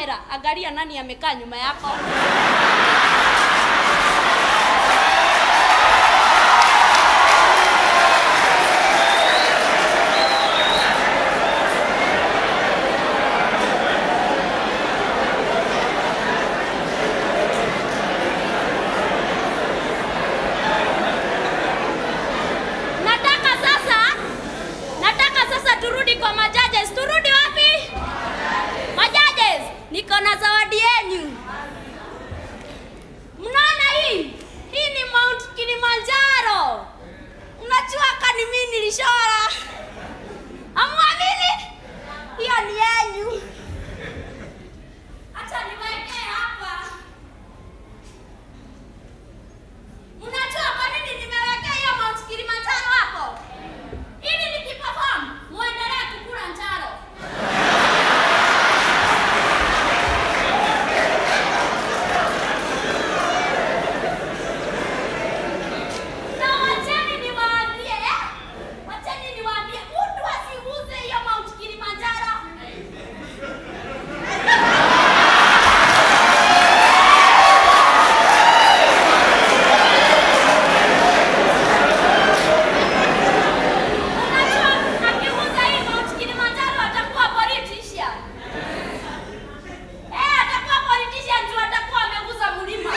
kamera, angalia nani amekaa nyuma yako. Nataka sasa turudi kwa majudges. Turudi wapi? Majudges, niko na zawadi yenu. Mnaona hii? Hii ni Mount Kilimanjaro. Unajua kani mimi nilishora? Amwamini? Hiyo ni yenu. Acha niweke hapa. Unajua kwa nini nimeweka hiyo Mount Kilimanjaro hapo? Ili nikiperform muendelee kukula njaro. Na wacheni niwaambie, mtu asiguze hiyo Mount Kilimanjaro. Akiguza hii Mount Kilimanjaro atakuwa politician. Atakuwa politician tu, atakuwa ameguza mlima.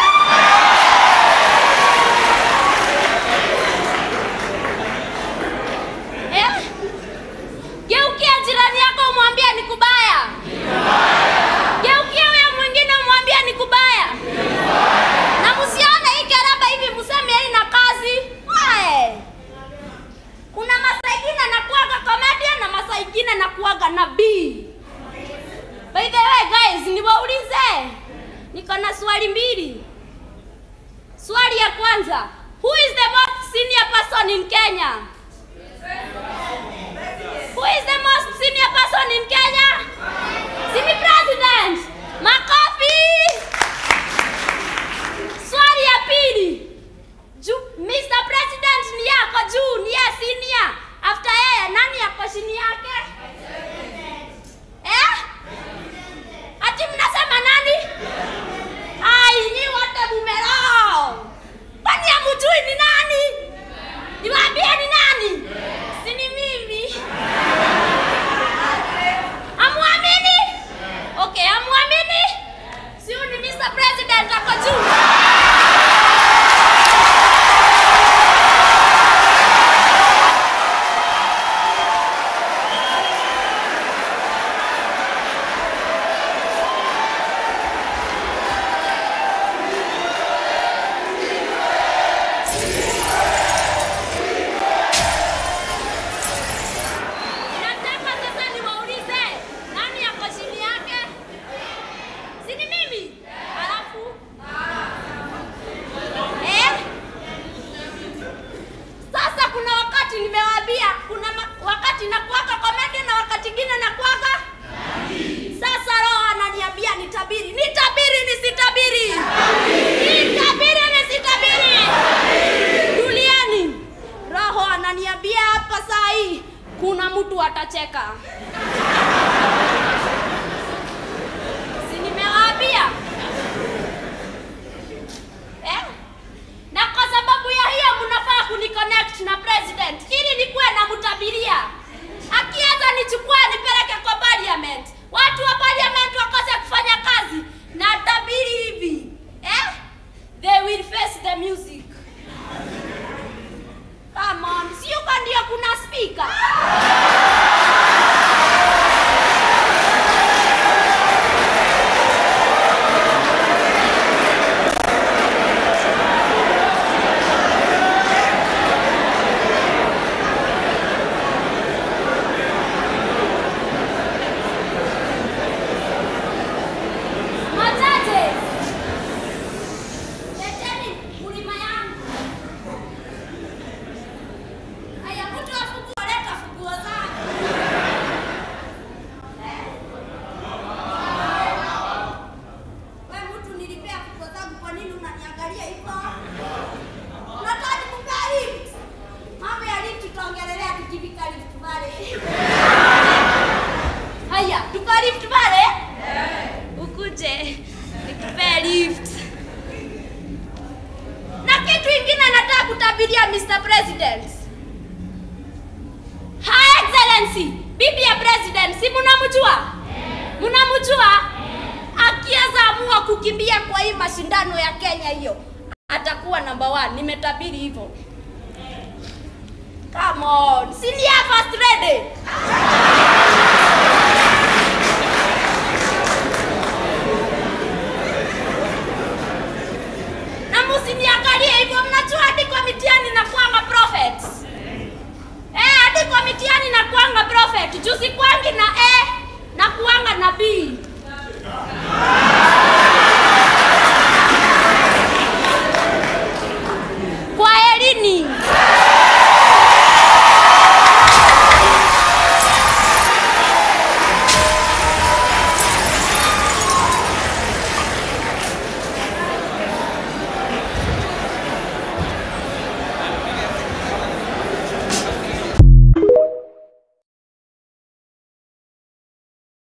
Geukia jirani yako umwambie ni kubaya. Geukia huyo mwingine umwambie ni kubaya. Na msione hii karaba hivi mseme haina kazi. Kuna masaa ingine nakuaga comedian na masaa ingine nakuaga nabii. By the way guys, niwaulize. Niko na swali mbili. Swali ya kwanza, who is the most senior person in Kenya? Who is the most senior person in Kenya? Sini president. Makofi. Swali ya pili. Mr. President ni yako juu, ni ya senior. After yeye nani yako chini yake? Ati mnasema nani? Nyi wote bumerao. Kwani hamjui ni nani? Niwaambie ni nani? Si ni mimi. Amwamini? Okay, amwamini? Si ni Mr. President ako juu. Nataka sasa niwaulize, nani yako chini yake? Si ni mimi? Alafu? Sasa kuna wakati nimewaambia, kuna wakati nakuaga comedy na wakati mwingine nakuaga. Sasa roho ananiambia nitabiri. Nitabiri nisitabiri? Nitabiri nisitabiri? Tulieni. Roho ananiambia hapa saa hii kuna mtu atacheka. Si nimewaambia? Na kwa sababu ya hiyo mnafaa kuniconnect na president ili nikuwe na mtabiria. Akianza nichukue nipeleke kwa parliament. Watu wa parliament wakose kufanya kazi na tabiri hivi. They will face the music. Come on, si yuko ndio kuna speaker. Majudges, leteni mlima yangu. Haya, mtu afungue, leta funguo zake. Wewe mtu nilipea funguo zangu, kwa nini unaniangalia hivyo? Unataka nikupea lift? Mambo ya lift tutaongelelea tukifika lift pale. Haya, tuko lift pale? Huku mwingine anataka kutabiria Mr. President. Her Excellency, bibi ya president, si mnamjua? Mnamjua? Akianza amua kukimbia kwa hii mashindano ya Kenya hiyo, atakuwa number 1. Nimetabiri hivyo. Come on, senior first lady. Na msiniangalie hivyo, mnajua hadi kwa mitihani na kuanga prophet. Hadi kwa mitihani na kuanga prophet. Juzi kwangi na na kuanga nabii.